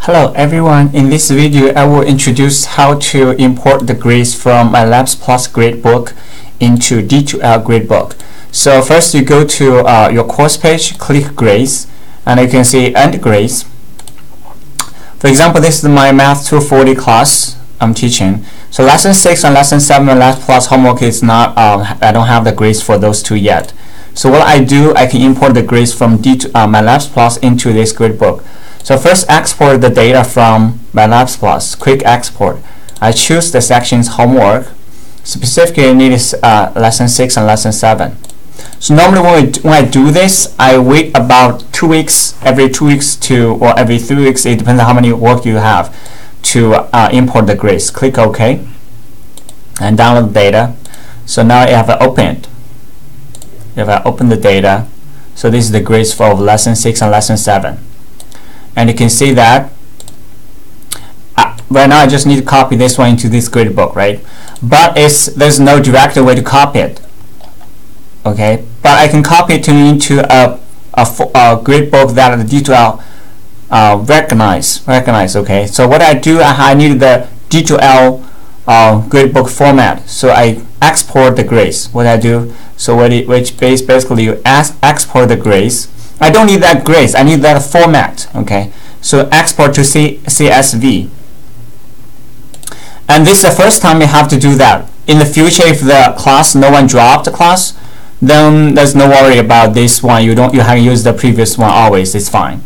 Hello everyone, in this video I will introduce how to import the grades from MLP Plus gradebook into D2L gradebook. So first you go to your course page, click grades, and you can see end grades. For example, this is my Math 240 class I'm teaching. So lesson 6 and lesson 7 MLP Plus homework is not, I don't have the grades for those two yet. So what I do, I can import the grades from MLP Plus into this gradebook. So first export the data from MLP Plus, quick export. I choose the sections homework. Specifically I need is lesson 6 and lesson 7. So normally when I do this, I wait about 2 weeks, every 2 weeks or every 3 weeks, it depends on how many work you have, to import the grades. Click OK and download the data. So now I have opened. If I open the data, so this is the grades for lesson 6 and lesson 7. And you can see that right now I just need to copy this one into this gradebook, right? But there's no direct way to copy it. Okay, but I can copy it into a gradebook that the D2L recognize. Okay, so what I do, I need the D2L gradebook format. So I export the grades. What I do, so which basically you export the grades. I don't need that grades, I need that format. Okay, so export to CSV. And this is the first time you have to do that. In the future, if the class, no one dropped the class, then there's no worry about this one. You have used the previous one always, it's fine.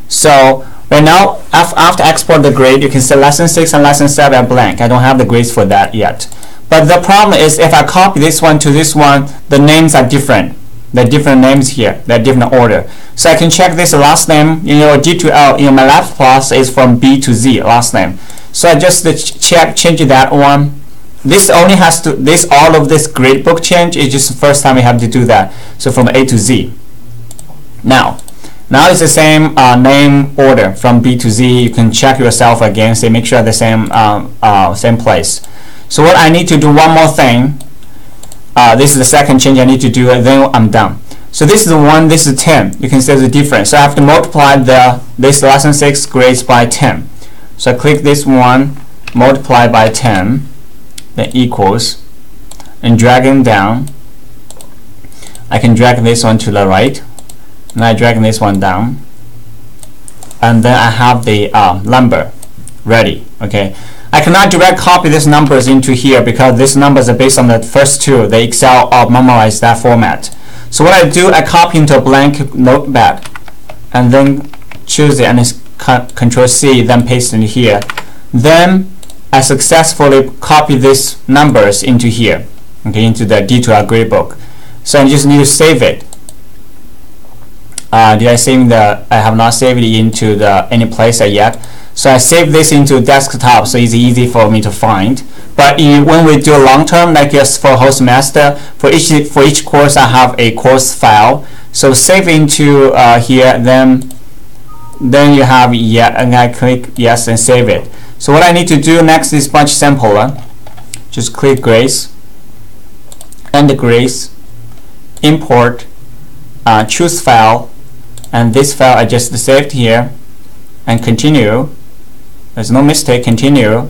So right now, after export the grade, you can see lesson 6 and lesson 7 are blank. I don't have the grades for that yet. But the problem is if I copy this one to this one, the names are different. There are different names here, they're different order. So I can check this last name, D2L in MLP Plus is from B to Z, last name. So I just change that one. This only has to, all of this gradebook change is just the first time we have to do that. So from A to Z. Now it's the same name order from B to Z. You can check yourself again, say make sure the same place. So what I need to do one more thing. This is the second change I need to do, and then I'm done. So this is 1, this is 10. You can see the difference. So I have to multiply this lesson 6 grades by 10. So I click this one, multiply by 10, then equals, and dragging down. I can drag this one to the right, and I drag this one down, and then I have the number ready. Okay. I cannot direct copy these numbers into here because these numbers are based on the first two. The Excel memorize that format. So what I do, I copy into a blank notepad and then choose it and Control C, then paste in here. Then I successfully copy these numbers into here, okay, into the D2L gradebook. So I just need to save it. Did I save I have not saved it into any place yet. So I save this into desktop, so it's easy for me to find. But when we do long term, like just for whole semester, for each course, I have a course file. So save into here, then you have and I click yes and save it. So what I need to do next is much simpler. Just click grades, end grades, import, choose file, and this file I just saved here, and continue. There's no mistake, continue.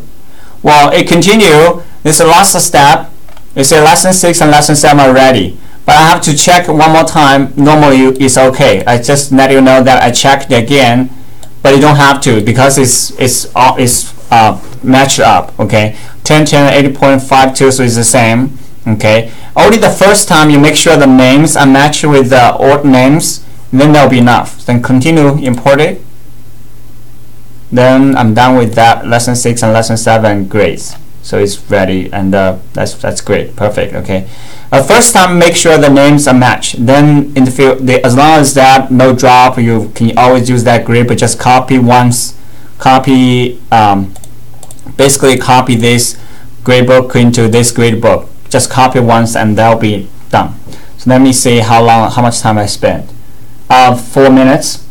Well, it continue. This is the last step. It says lesson 6 and lesson 7 are ready. But I have to check one more time. Normally it's okay. I just let you know that I checked again, but you don't have to because it's matched up. Okay, 10, 10, 80.52, so it's the same. Okay, only the first time you make sure the names are matched with the old names, then that'll be enough. Then continue, import it. Then I'm done with that lesson 6 and lesson 7 grades. So it's ready, and that's great, perfect. Okay. First time, make sure the names are matched. Then in the field, as long as that no drop, you can always use that grade, but just copy once. Basically copy this gradebook into this gradebook. Just copy once, and that'll be done. So let me see how much time I spent. 4 minutes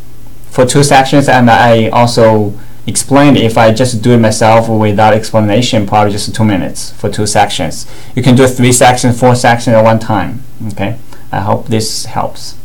for 2 sections, and I also explained if I just do it myself without explanation, probably just 2 minutes for 2 sections. You can do 3 sections, 4 sections at one time. Okay, I hope this helps.